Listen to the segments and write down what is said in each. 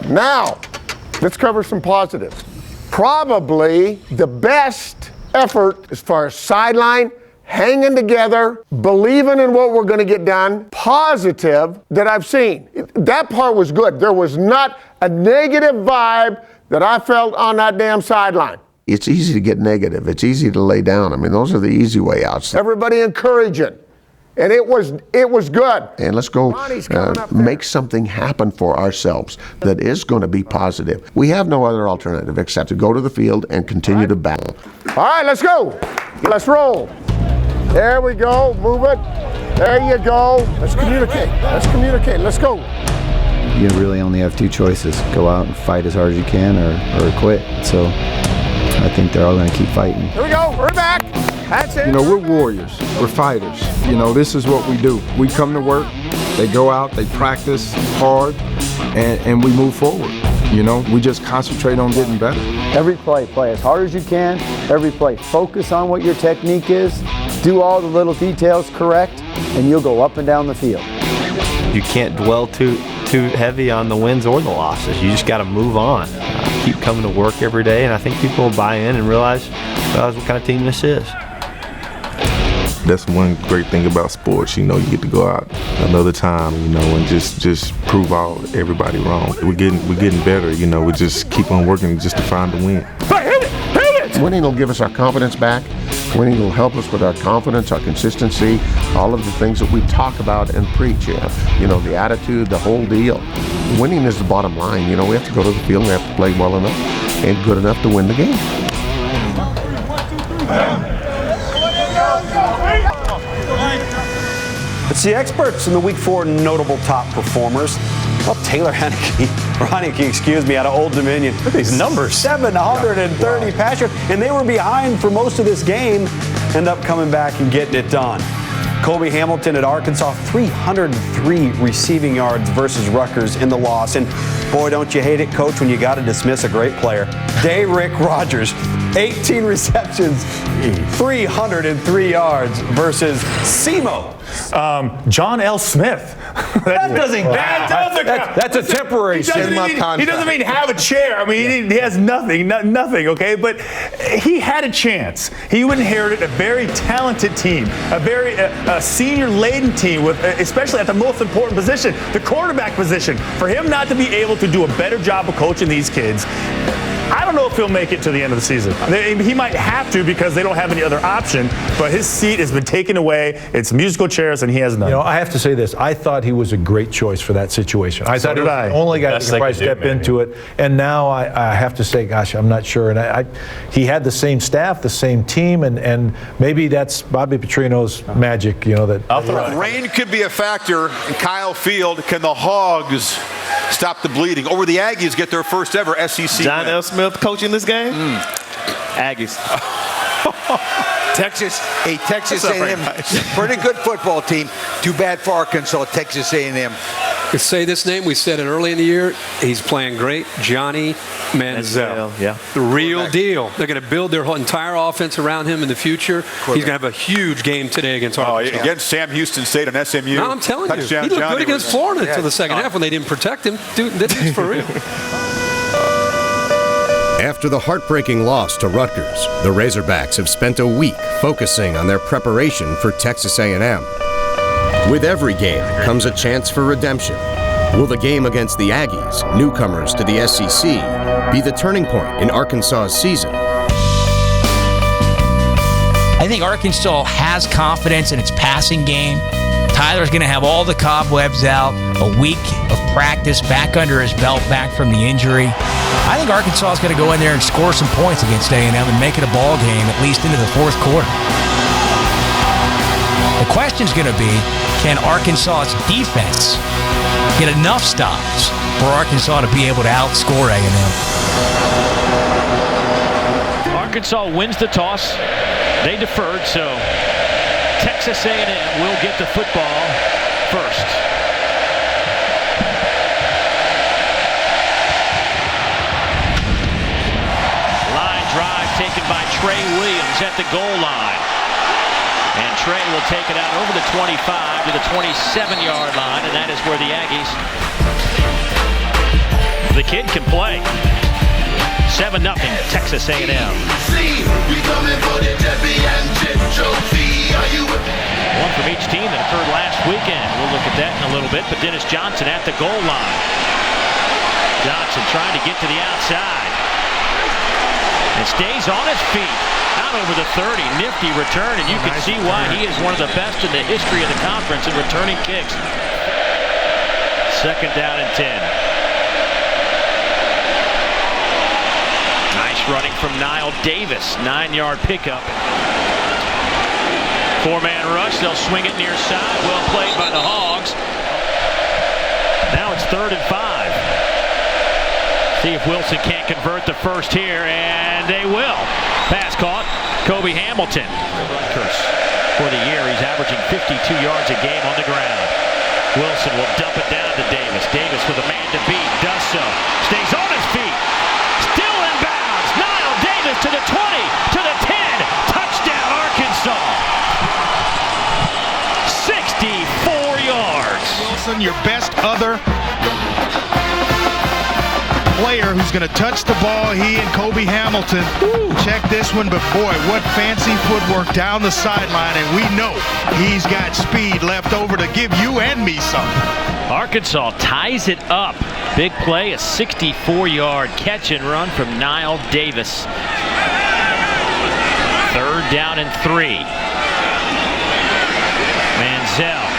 Now, let's cover some positives. Probably the best effort as far as sideline, hanging together, believing in what we're going to get done, positive that I've seen. That part was good. There was not a negative vibe that I felt on that damn sideline. It's easy to get negative. It's easy to lay down. I mean, those are the easy way outs. Everybody encouraging. And it was good. And let's go make something happen for ourselves that is going to be positive. We have no other alternative except to go to the field and continue to battle. All right, let's go. Let's roll. There we go. Move it. There you go. Let's communicate. Let's communicate. Let's go. You really only have two choices. Go out and fight as hard as you can or quit. So I think they're all going to keep fighting. Here we go. We're back. That's it. You know, we're warriors. We're fighters. You know, this is what we do. We come to work. They go out. They practice hard. And we move forward. You know, we just concentrate on getting better. Every play as hard as you can. Every play, focus on what your technique is. Do all the little details correct, and you'll go up and down the field. You can't dwell too heavy on the wins or the losses. You just got to move on. Keep coming to work every day, and I think people will buy in and realize what kind of team this is. That's one great thing about sports. You know, you get to go out another time, you know, and just prove everybody wrong. We're getting better. You know, we just keep on working just to find the win. Winning will give us our confidence back. Winning will help us with our confidence, our consistency, all of the things that we talk about and preach. You know, the attitude, the whole deal. Winning is the bottom line. You know, we have to go to the field and we have to play well enough and good enough to win the game. It's the experts in the Week 4 notable top performers. Well, Taylor Heinicke, out of Old Dominion. Look at these numbers. 730 pass yards, and they were behind for most of this game. End up coming back and getting it done. Colby Hamilton at Arkansas, 303 receiving yards versus Rutgers in the loss. And boy, don't you hate it, Coach, when you got to dismiss a great player. Rick Rogers, 18 receptions, 303 yards versus SEMO. John L. Smith. That's a temporary. He doesn't mean have a chair. I mean, he has nothing, okay? But he had a chance. He inherited a very talented team, a very senior-laden team, with especially at the most important position, the quarterback position. For him not to be able to do a better job of coaching these kids, I don't know if he'll make it to the end of the season. He might have to because they don't have any other option, but his seat has been taken away. It's musical chairs, and he has none. You know, I have to say this. I thought he was a great choice for that situation. I thought he was the only guy that could probably step into it. And now I have to say, gosh, I'm not sure. And he had the same staff, the same team, and maybe that's Bobby Petrino's magic, you know. Rain could be a factor in Kyle Field. Can the Hogs stop the bleeding? Or will the Aggies get their first ever SEC John win? L. Smith coaching this game? Aggies. Texas A&M, pretty good football team. Too bad for Arkansas, Texas A&M. To say this name, we said it early in the year. He's playing great. Johnny Manziel. Yeah. The real deal. They're going to build their whole entire offense around him in the future. He's going to have a huge game today against Arkansas. Against Sam Houston State on SMU. No, I'm telling you. He looked good against Florida until the second half when they didn't protect him. Dude, this is for real. After the heartbreaking loss to Rutgers, the Razorbacks have spent a week focusing on their preparation for Texas A&M. With every game comes a chance for redemption. Will the game against the Aggies, newcomers to the SEC, be the turning point in Arkansas's season? I think Arkansas has confidence in its passing game. Tyler's going to have all the cobwebs out, a week of practice back under his belt, back from the injury. I think Arkansas is going to go in there and score some points against A&M and make it a ball game, at least into the fourth quarter. The question's going to be, can Arkansas's defense get enough stops for Arkansas to be able to outscore A&M? Arkansas wins the toss. They deferred, so Texas A&M will get the football first. Line drive taken by Trey Williams at the goal line. And Trey will take it out over the 25 to the 27-yard line, and that is where the Aggies The kid can play. 7-0 Texas A&M. One from each team that occurred last weekend. We'll look at that in a little bit. But Dennis Johnson at the goal line. Johnson trying to get to the outside. And stays on his feet. Out over the 30. Nifty return, and you can see why he is one of the best in the history of the conference in returning kicks. 2nd down and 10. Nice running from Niall Davis. 9-yard pickup. 4-man rush. They'll swing it near side. Well played by the Hogs. Now it's 3rd and 5. See if Wilson can't convert the first here, and they will. Pass caught. Kobe Hamilton. Rutgers for the year. He's averaging 52 yards a game on the ground. Wilson will dump it down to Davis. Davis with a man to beat. Does so. Stays on his feet. Still in bounds. Niall Davis to the 20, to the 10. Touchdown, Arkansas. 64 yards. Wilson, your best other player who's going to touch the ball. He and Kobe Hamilton. Check this one, but boy, what fancy footwork down the sideline, and we know he's got speed left over to give you and me something. Arkansas ties it up. Big play, a 64-yard catch and run from Niall Davis. 3rd down and 3. Manziel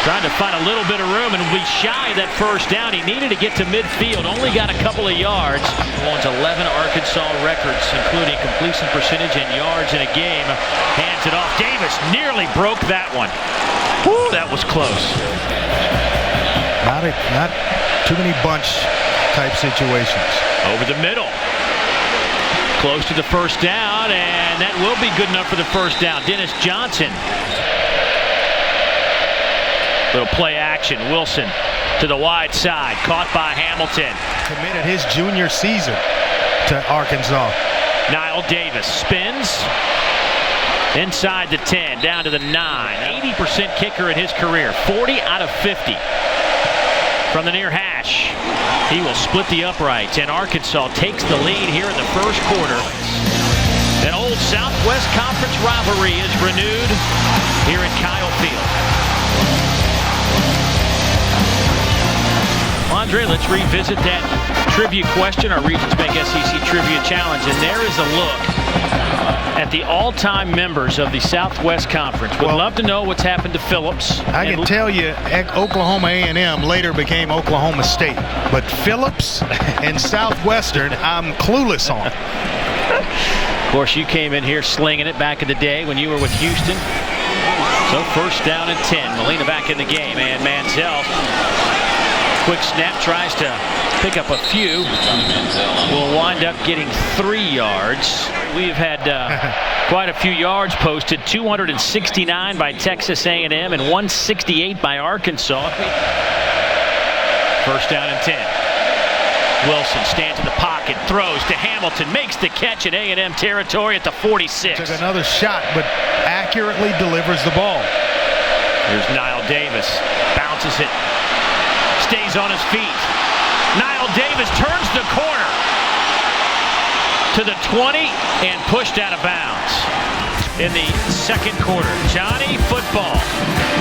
trying to find a little bit of room and be shy of that first down. He needed to get to midfield, only got a couple of yards. Owns 11 Arkansas records, including completion percentage and yards in a game. Hands it off. Davis nearly broke that one. Woo, that was close. Not too many bunch type situations. Over the middle. Close to the first down, and that will be good enough for the first down. Dennis Johnson. Little play action. Wilson to the wide side. Caught by Hamilton. Committed his junior season to Arkansas. Niall Davis spins. Inside the 10. Down to the 9. 80% kicker in his career. 40 out of 50. From the near hash. He will split the uprights. And Arkansas takes the lead here in the first quarter. An old Southwest Conference rivalry is renewed here at Kyle Field. Andre, let's revisit that trivia question, our Regions Bank SEC Trivia Challenge, and there is a look at the all-time members of the Southwest Conference. Would love to know what's happened to Phillips. I can tell you Oklahoma A&M later became Oklahoma State, but Phillips and Southwestern, I'm clueless on. Of course, you came in here slinging it back in the day when you were with Houston. So 1st down and 10. Molina back in the game, and Manziel. Quick snap, tries to pick up a few. Will wind up getting 3 yards. We've had quite a few yards posted. 269 by Texas A&M and 168 by Arkansas. 1st down and 10. Wilson stands in the pocket, throws to Hamilton, makes the catch in A&M territory at the 46. Took another shot, but accurately delivers the ball. Here's Niall Davis, bounces it. Stays on his feet. Niall Davis turns the corner to the 20 and pushed out of bounds in the second quarter. Johnny Football,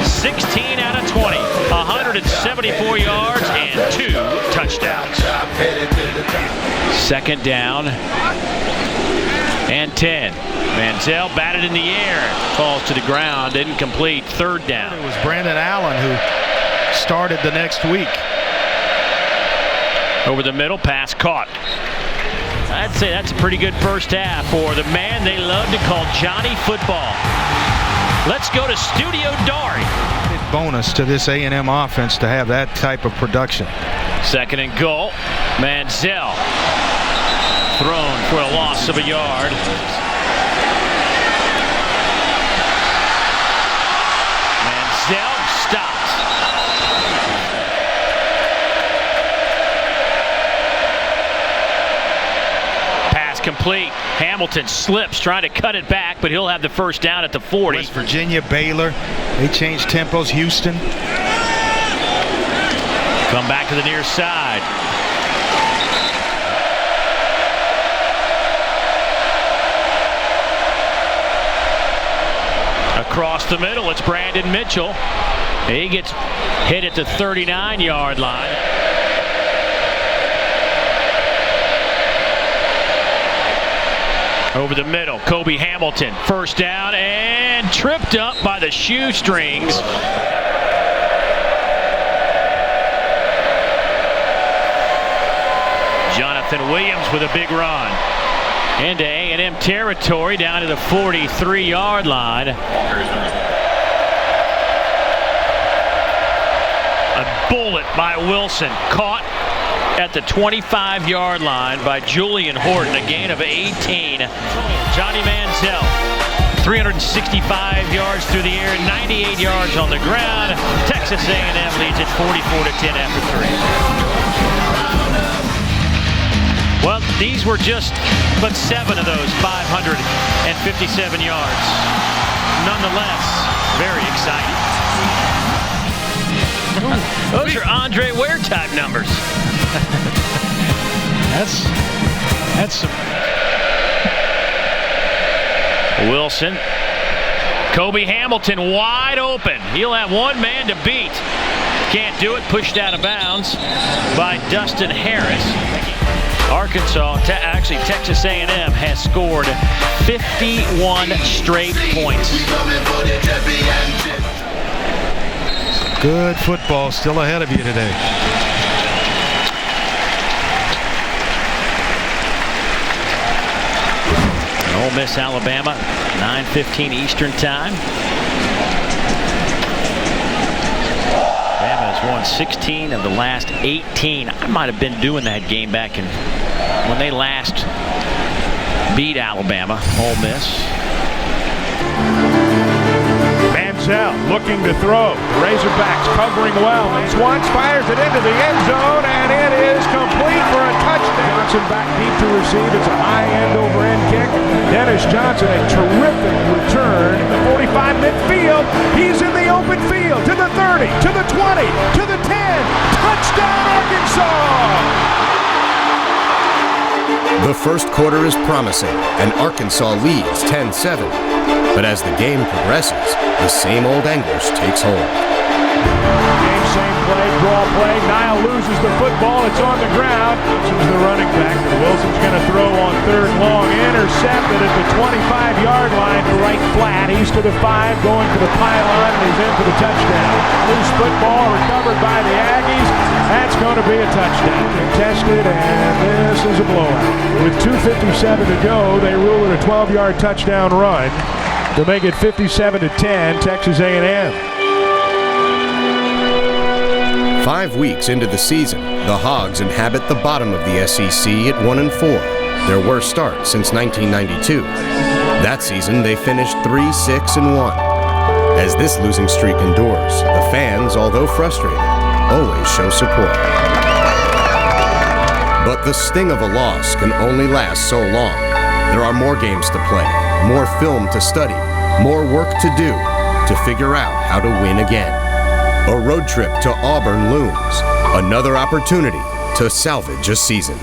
16 out of 20, 174 yards and 2 touchdowns. 2nd down and 10. Manziel batted in the air, falls to the ground, didn't complete. 3rd down. It was Brandon Allen who started the next week. Over the middle, pass caught. I'd say that's a pretty good first half for the man they love to call Johnny Football. Let's go to Studio Dari. Bonus to this A&M offense to have that type of production. 2nd and goal. Manziel thrown for a loss of a yard. Manziel stops. Complete. Hamilton slips, trying to cut it back, but he'll have the 1st down at the 40. West Virginia, Baylor, they changed tempos. Houston. William back to the near side. Across the middle, it's Brandon Mitchell. He gets hit at the 39-yard line. Over the middle, Kobe Hamilton, first down and tripped up by the shoestrings. Jonathan Williams with a big run into A&M territory down to the 43-yard line. A bullet by Wilson, caught at the 25-yard line by Julian Horton, a gain of 18. Johnny Manziel, 365 yards through the air, 98 yards on the ground. Texas A&M leads it 44-10 after 3. Well, these were just but 7 of those 557 yards. Nonetheless, very exciting. Those are Andre Ware type numbers. That's some. Wilson. Kobe Hamilton wide open. He'll have one man to beat. Can't do it. Pushed out of bounds by Dustin Harris. Arkansas, actually Texas A&M has scored 51 straight points. Good football still ahead of you today. Ole Miss, Alabama, 9:15 Eastern time. Alabama has won 16 of the last 18. I might have been doing that game back in when they last beat Alabama. Ole Miss. Manziel looking to throw. The Razorbacks covering well. Swans fires it into the end zone, and it is complete for a touchdown. Johnson back deep to receive. It's a high end-over-end kick. Dennis Johnson, a terrific return. The 45 midfield. He's in the open field. To the 30, to the 20, to the 10. Touchdown, Arkansas! The first quarter is promising, and Arkansas leads 10-7. But as the game progresses, the same old anguish takes hold. Game, same play, draw play. Nile loses the football. It's on the ground. Wilson's the running back. Wilson's going to throw on third and long. Intercepted at the 25-yard line to right flat. He's to the 5, going to the pylon, and he's in for the touchdown. Loose football recovered by the Aggies. That's going to be a touchdown. Contested, and this is a blowout. With 2:57 to go, they rule it a 12-yard touchdown run to make it 57-10, Texas A&M. 5 weeks into the season, the Hogs inhabit the bottom of the SEC at 1-4, their worst start since 1992. That season, they finished 3-6-1. As this losing streak endures, the fans, although frustrated, always show support. But the sting of a loss can only last so long. There are more games to play, more film to study, more work to do to figure out how to win again. A road trip to Auburn looms, another opportunity to salvage a season.